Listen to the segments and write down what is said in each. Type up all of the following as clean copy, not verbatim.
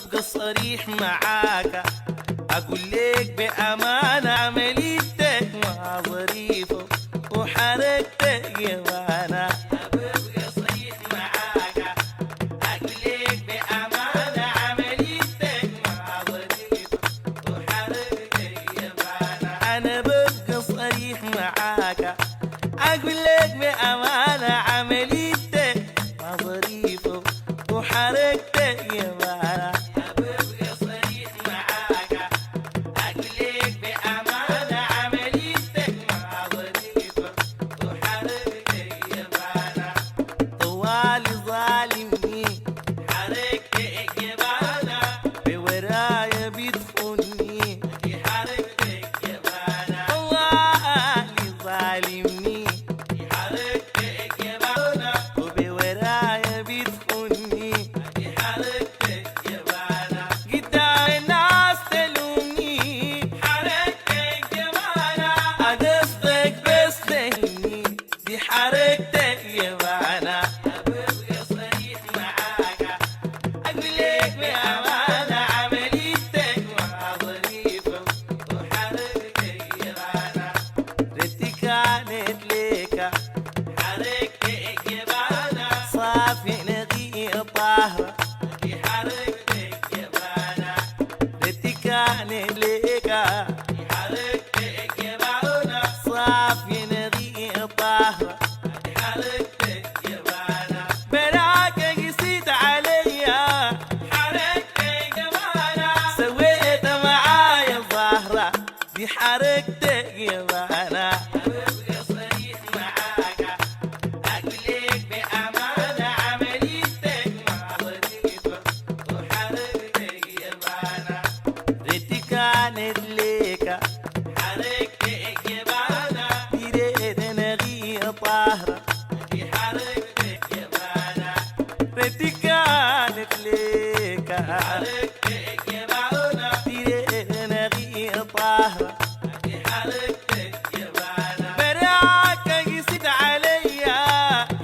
ببقى صريح معاك، اقول لك بامانه عمليتك ما ظريفه وحركتك يبانه. ببقى صريح معاك، اقول لك بامانه عمليتك ما ظريفه وحركتك يبانه. انا ببقى صريح معاك، اقول لك بامانه عمليتك ما ظريفه وحركتك يبانه. ببقى صريح معاك، اقول لك بامانه عمليتك ما ظريفه وحركتك يبانه. طوالي ظالمني حركتك يبانه، بورايا بيدخلني حركتك يبانه. طوالي ظالمني حركتك يبانه، وبورايا بيدخلني حركتك يبانه. قدام الناس تلومني حركتك يبانه، قصدك بس تهني دي حركتك يبانه. ببقى صريح معاك، اقول لك بامانه عمليتك ما ظريفه وحركتك يبانه. ريتي كانت ليك حركتك يبانه، صافي نقي طاهره دي حركتك يبانه. ريتي كانت ليك حركتك يبانه، صافي نقي طاهره دي حركتك يبانه. براك قسيت عليا حركتك يبانه، سويت معايا ظاهره دي حركتك يبانه. ببقى صريح معاك، اقول لك بامانه عمليتك ما ظريفه وحركتك يبانه. ريتي كانت ليك حركتك يبانه، بريد نغي طاهره دي حركتك يبانه. ريتي كانت ليك حركتك يبانه، بريد نغي طاهره دي حركتك يبانه. براك قسيت عليا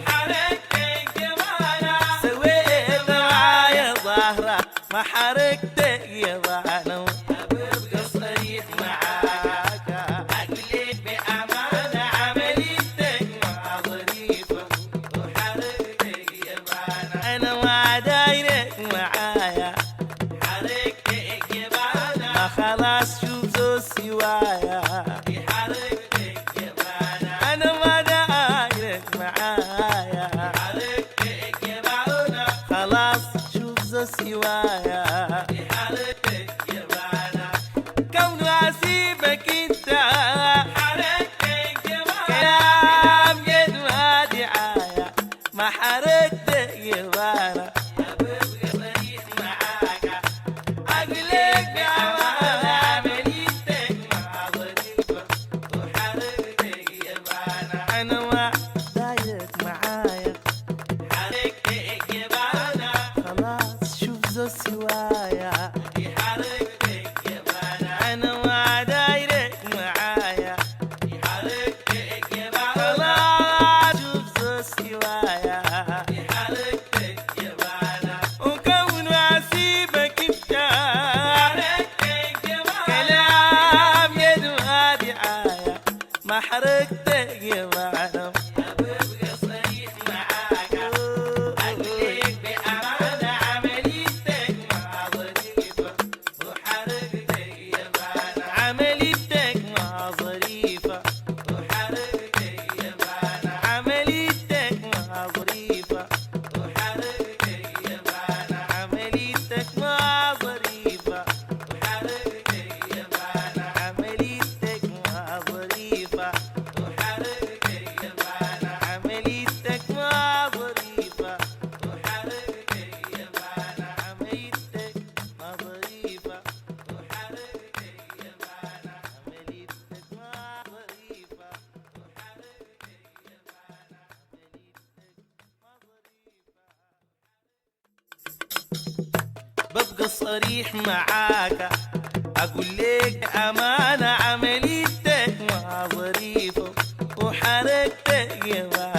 حركتك يبانه، سويت معايا ظاهره ما حركتك يبانه. ببقى صريح معاك، اقول لك بامانه عمليتك ما ظريفه وحركتك يبانه. انا ما دايرك معايا حركتك يبانه، ما خلاص شوف زو سوايا دي حركتك يبانه. انا ما دايرك معايا حركتك يبانه، خلاص شوف زو سوايا دي حركتك يبانه. كون اسيبك انت حركتك يبانه، كلام جد ما دعايه ما حركتك يبانه. ببقى صريح معاك، اقول لك بامانه عمليتك ما ظريفه وحركتك يبانه. انا ما دايرك معايا حركتك يبانه، خلاص شوف زو سوايا دي حركتك يبانه. انا ما دايرك معايا حركتك يبانه، خلاص شوف زو سوايا دي حركتك يبانه. وكون اسيبك انت حركتك يبانه، كلام يد ما دعايه ما حركتك يبانه. ببقى صريح معاك، اقول لك بامانه عمليتك ما ظريفه وحركتك يبانه. عمليتك ما ظريفه وحركتك يبانه. عمليتك ما ظريفه وحركتك يبانه. عمليتك ما ظريفه وحركتك يبانه. عمليتك ما ظريفه وحركتك يبانه. عمليتك ما ظريفه وحركتك يبانه. عمليتك ما ظريفه وحركتك يبانه. عمليتك ما ظريفه ببقى صريح معاك، اقول لك امانه عمليتك ما ظريفه وحركتك يبانه.